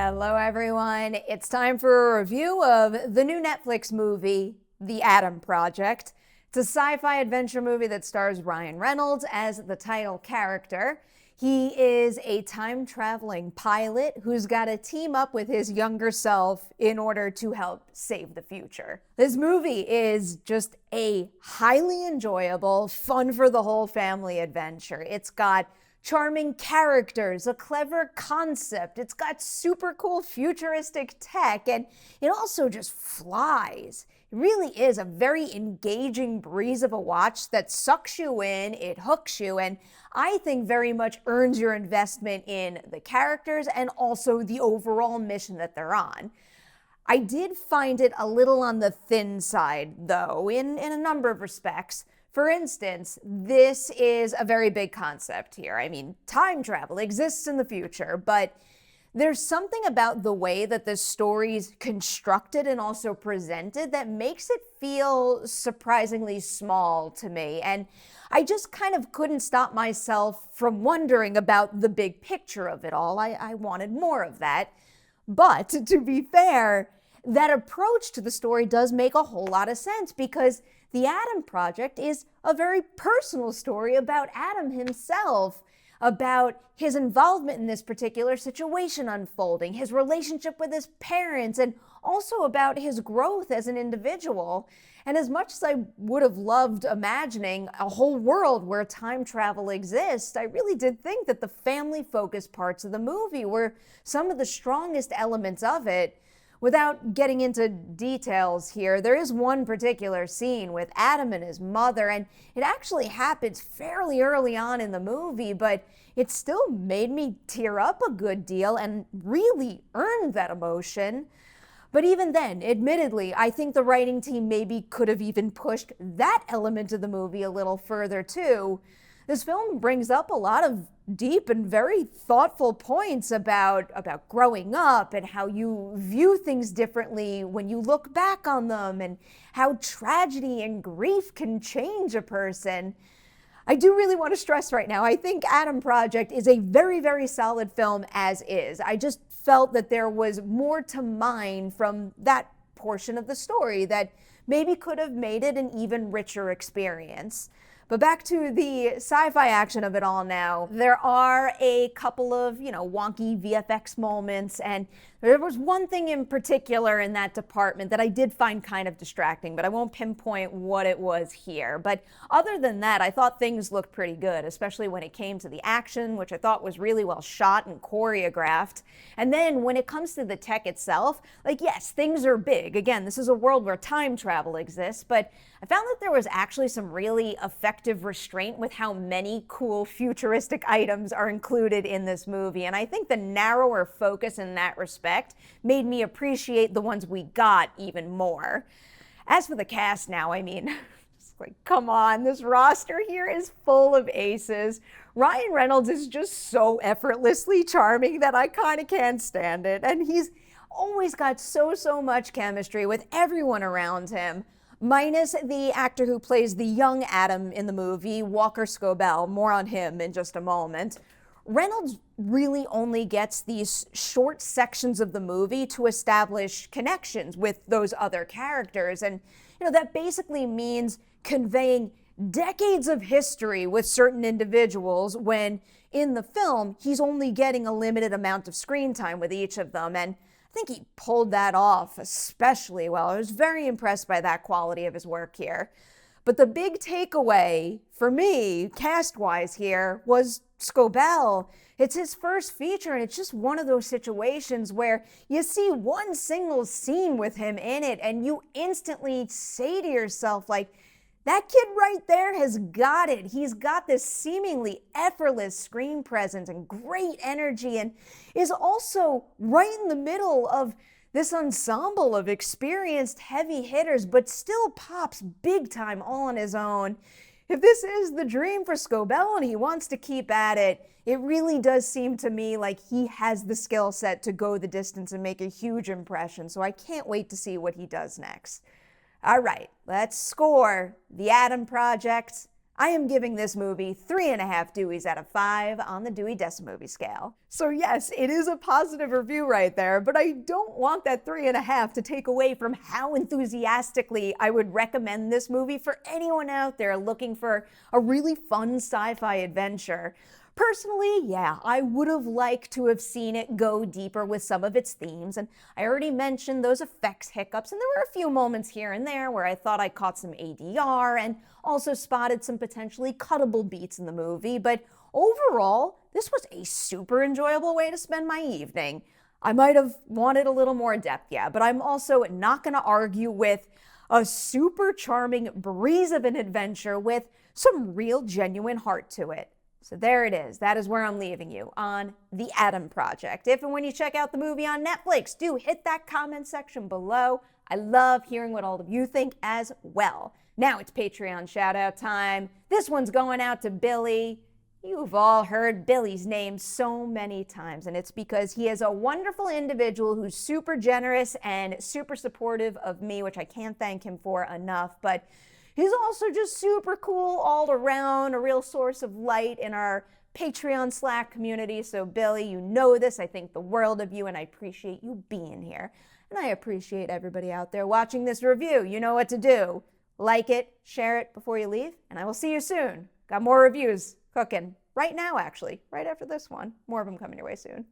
Hello everyone, it's time for a review of the new Netflix movie, The Adam Project. It's a sci-fi adventure movie that stars Ryan Reynolds as the title character. He is a time-traveling pilot who's got to team up with his younger self in order to help save the future. This movie is just a highly enjoyable, fun for the whole family adventure. It's got charming characters, a clever concept, it's got super cool futuristic tech, and it also just flies. It really is a very engaging breeze of a watch that sucks you in, it hooks you, and I think very much earns your investment in the characters and also the overall mission that they're on. I did find it a little on the thin side, though, in a number of respects. For instance, this is a very big concept here. I mean, time travel exists in the future, but there's something about the way that the story's constructed and also presented that makes it feel surprisingly small to me. And I just kind of couldn't stop myself from wondering about the big picture of it all. I wanted more of that. But to be fair, that approach to the story does make a whole lot of sense because The Adam Project is a very personal story about Adam himself, about his involvement in this particular situation unfolding, his relationship with his parents, and also about his growth as an individual. And as much as I would have loved imagining a whole world where time travel exists, I really did think that the family-focused parts of the movie were some of the strongest elements of it. Without getting into details here, there is one particular scene with Adam and his mother, and it actually happens fairly early on in the movie, but it still made me tear up a good deal and really earned that emotion. But even then, admittedly, I think the writing team maybe could have even pushed that element of the movie a little further too. This film brings up a lot of deep and very thoughtful points about growing up and how you view things differently when you look back on them and how tragedy and grief can change a person. I do really want to stress right now, I think Adam Project is a very, very solid film as is. I just felt that there was more to mine from that portion of the story that maybe could have made it an even richer experience. But back to the sci-fi action of it all now. There are a couple of, wonky VFX moments, and there was one thing in particular in that department that I did find kind of distracting, but I won't pinpoint what it was here. But other than that, I thought things looked pretty good, especially when it came to the action, which I thought was really well shot and choreographed. And then when it comes to the tech itself, yes, things are big. Again, this is a world where time travel exists, but I found that there was actually some really effective restraint with how many cool futuristic items are included in this movie. And I think the narrower focus in that respect made me appreciate the ones we got even more. As for the cast now, come on, this roster here is full of aces. Ryan Reynolds is just so effortlessly charming that I kind of can't stand it. And he's always got so much chemistry with everyone around him. Minus the actor who plays the young Adam in the movie, Walker Scobell. More on him in just a moment. Reynolds really only gets these short sections of the movie to establish connections with those other characters. And, that basically means conveying decades of history with certain individuals when in the film, he's only getting a limited amount of screen time with each of them. And I think he pulled that off especially well. I was very impressed by that quality of his work here. But the big takeaway for me, cast-wise here, was Scobell. It's his first feature, and it's just one of those situations where you see one single scene with him in it, and you instantly say to yourself, that kid right there has got it. He's got this seemingly effortless screen presence and great energy, and is also right in the middle of this ensemble of experienced heavy hitters, but still pops big time all on his own. If this is the dream for Scobell and he wants to keep at it, it really does seem to me like he has the skill set to go the distance and make a huge impression, so I can't wait to see what he does next. All right, let's score The Adam Project I am giving this movie 3.5 Deweys out of 5 on the Dewey Decimovie scale. So yes, it is a positive review right there, but I don't want that 3.5 to take away from how enthusiastically I would recommend this movie for anyone out there looking for a really fun sci-fi adventure. Personally, yeah, I would have liked to have seen it go deeper with some of its themes, and I already mentioned those effects hiccups, and there were a few moments here and there where I thought I caught some ADR and also spotted some potentially cuttable beats in the movie, but overall, this was a super enjoyable way to spend my evening. I might have wanted a little more depth, yeah, but I'm also not going to argue with a super charming breeze of an adventure with some real genuine heart to it. So there it is. That is where I'm leaving you on The Adam Project. If and when you check out the movie on Netflix, do hit that comment section below. I love hearing what all of you think as well. Now it's Patreon shout out time. This one's going out to Billy. You've all heard Billy's name so many times, and it's because he is a wonderful individual who's super generous and super supportive of me, which I can't thank him for enough, but he's also just super cool all around, a real source of light in our Patreon Slack community. So Billy, you know this. I think the world of you, and I appreciate you being here. And I appreciate everybody out there watching this review. You know what to do. Like it, share it before you leave, and I will see you soon. Got more reviews cooking right now, actually, right after this one. More of them coming your way soon.